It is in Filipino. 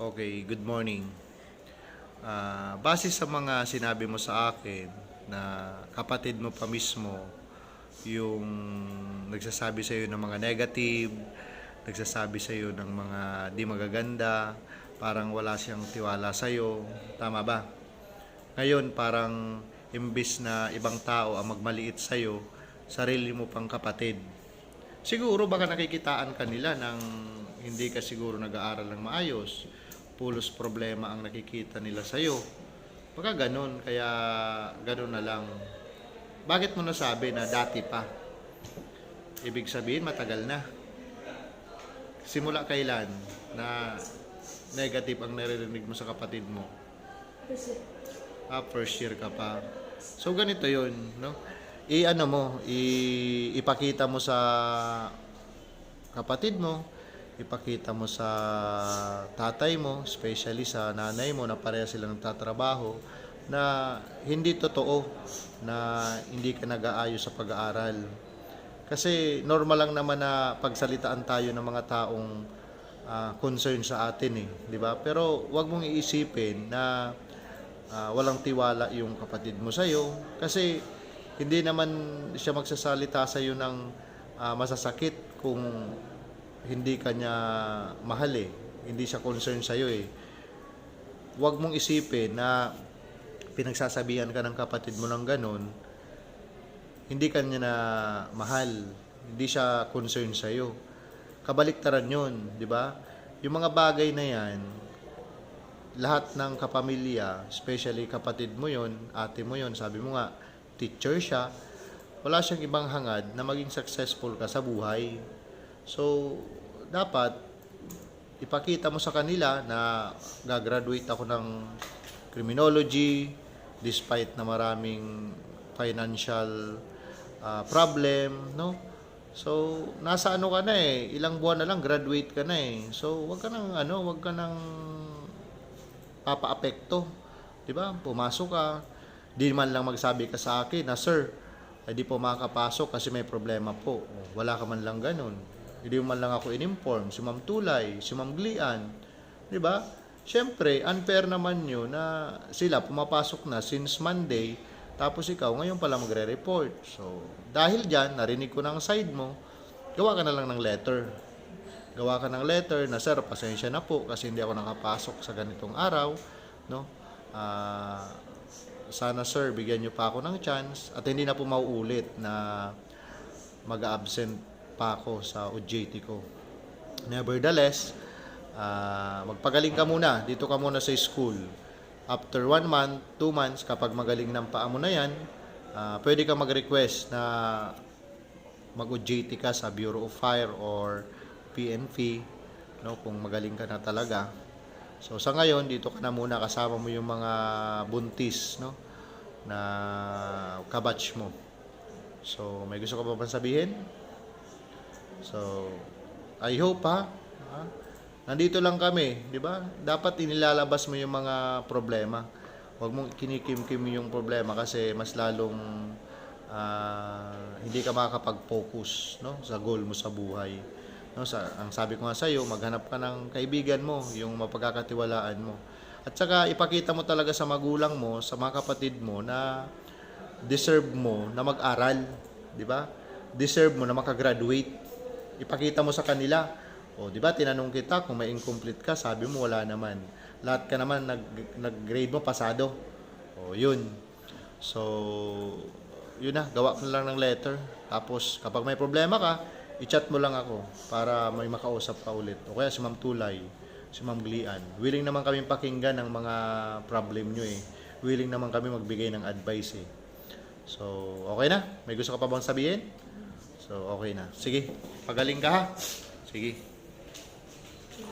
Okay, good morning. Base sa mga sinabi mo sa akin na kapatid mo pa mismo yung nagsasabi sa iyo ng mga negative, nagsasabi sa iyo ng mga di magaganda, parang wala siyang tiwala sa iyo, tama ba? Ngayon parang imbis na ibang tao ang magmaliit sa iyo, sarili mo pang kapatid. Siguro baka nakikitaan ka nila ng hindi ka siguro nag-aaral ng maayos, pulos problema ang nakikita nila sa'yo. Baka ganun, kaya ganun na lang. Bakit mo nasabi na dati pa? Ibig sabihin matagal na. Simula kailan na negative ang naririnig mo sa kapatid mo? First year ka pa. So ganito yun, no? Ipakita mo sa kapatid mo, ipakita mo sa tatay mo, especially sa nanay mo na pareha silang nagtatrabaho, na hindi totoo na hindi ka nag-aayos sa pag-aaral. Kasi normal lang naman na pagsalitaan tayo ng mga taong concern sa atin di ba? Pero wag mong iisipin na walang tiwala yung kapatid mo sa'yo, kasi hindi naman siya magsasalita sa iyo ng masasakit kung hindi ka niya mahal Hindi siya concerned sa iyo Huwag mong isipin na pinagsasabihan ka ng kapatid mo ng ganun, hindi ka niya na mahal, hindi siya concerned sa iyo. Kabaliktaran 'yon, di ba? Yung mga bagay na 'yan, lahat ng kapamilya, especially kapatid mo 'yon, ate mo 'yon, sabi mo nga teacher siya, wala siyang ibang hangad na maging successful ka sa buhay. So, dapat ipakita mo sa kanila na gagraduate ako ng criminology despite na maraming financial problem, no? So, nasa ano ka na ilang buwan na lang graduate ka na So, wag ka nang papaapekto, 'di ba? Pumasok ka, di man lang magsabi ka sa akin na, "Sir, di po makakapasok kasi may problema po." Wala ka man lang ganun. Hindi man lang ako in-inform. Si Ma'am Tulay, si Ma'am Glian. Di ba? Siyempre, unfair naman yun na sila pumapasok na since Monday, tapos ikaw ngayon pala magre-report. So, dahil dyan, narinig ko na ang side mo, gawa ka na lang ng letter. Gawa ka ng letter na, "Sir, pasensya na po kasi hindi ako nakapasok sa ganitong araw." No? Sana sir, bigyan nyo pa ako ng chance at hindi na po mauulit na mag-absent pa ako sa OJT ko. Nevertheless, magpagaling ka muna. Dito ka muna sa school. After 1 month, 2 months, kapag magaling ng paa mo na yan, pwede ka mag-request na mag-OJT ka sa Bureau of Fire or PNP, no, kung magaling ka na talaga. So sa ngayon, dito ka na muna, kasama mo yung mga buntis, no, na kabatch mo. So may gusto ka pa bang sabihin? So I hope nandito lang kami, di ba? Dapat inilalabas mo yung mga problema. Huwag mong kinikim-kim yung problema kasi mas lalong hindi ka makakapag-focus, no, sa goal mo sa buhay. No, ang sabi ko nga sa iyo, maghanap ka ng kaibigan mo, yung mapagkakatiwalaan mo. At saka ipakita mo talaga sa magulang mo, sa mga kapatid mo na deserve mo na mag-aral, di ba? Deserve mo na makagraduate. Ipakita mo sa kanila. O, di ba, tinanong kita kung may incomplete ka, sabi mo wala naman. Lahat ka naman nag-grade mo pasado. O, yun. So, yun na, gawa ko lang ng letter. Tapos kapag may problema ka, i-chat mo lang ako para may makausap ka ulit. O kaya si Ma'am Tulay, si Ma'am Glian. Willing naman kami pakinggan ng mga problem nyo Willing naman kami magbigay ng advice So, okay na? May gusto ka pa bang sabihin? So, okay na. Sige, pagaling ka ha. Sige.